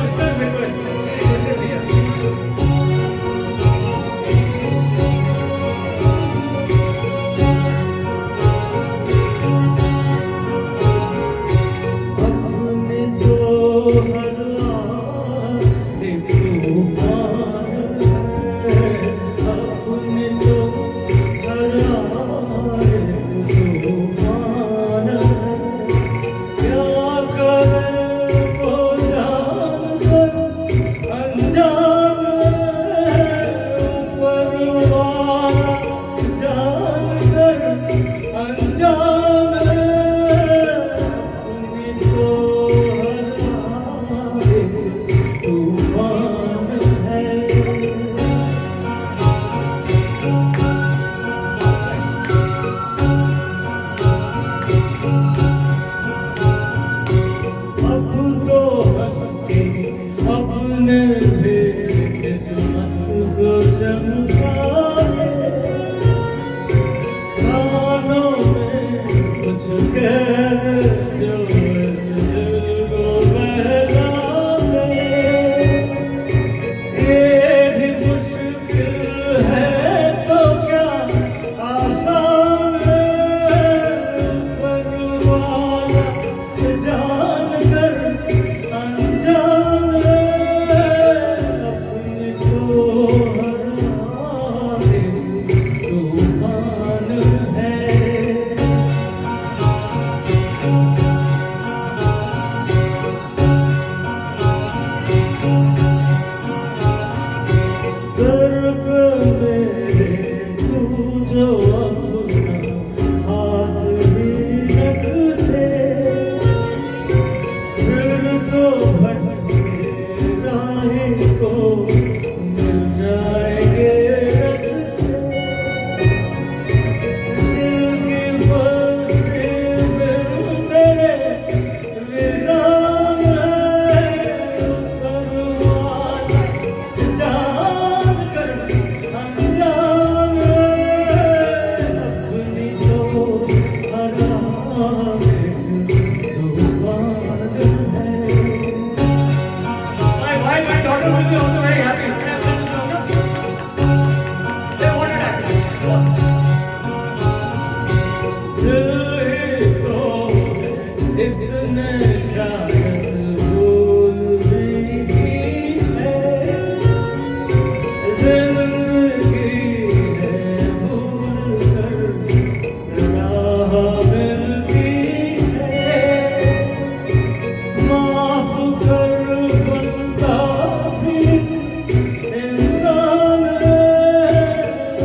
Masters request कैसे भैया अपने तो हर एक तूफान है, अपने तो हर एक तूफान है। क्या करे वो जानकर अनजान है, ऊपर वाला जानकर अनजान है। अपनी तो हर एक तूफान है। अब तो हंस के अपने भी किस्मत को चमकाए, कानों में कुछ कह दे जो इस दिल को बहलाए। ये भी मुश्किल है तो क्या आसान है, ऊपर वाला जान कर अनजान है। अपनी तो हर एक तूफान है। सर पे मेरे तू जो अपना हाथ भी रख दे, फिर तो भटके राही को मिल जाएंगे रास्ते। दिल की बस्ती में तेरे वीरान है, ऊपर वाला जान कर अनजान है। अपनी तो हर एक तूफान है। my daughter will be also very happy they wanted actually दिल ही तो इसने शायद भूल भी की है, जिंदगी है भूल कर राह मिलती है। माफ कर बंदा भी इंसान है,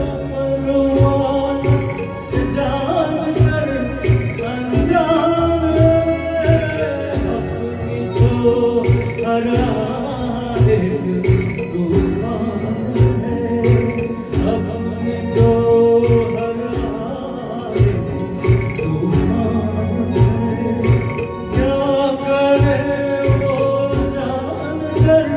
ऊपर वाला जान कर अनजान है। अपनी तो हर एक तूफान है, अपनी तो हर एक तूफान है। क्या करे वो जान कर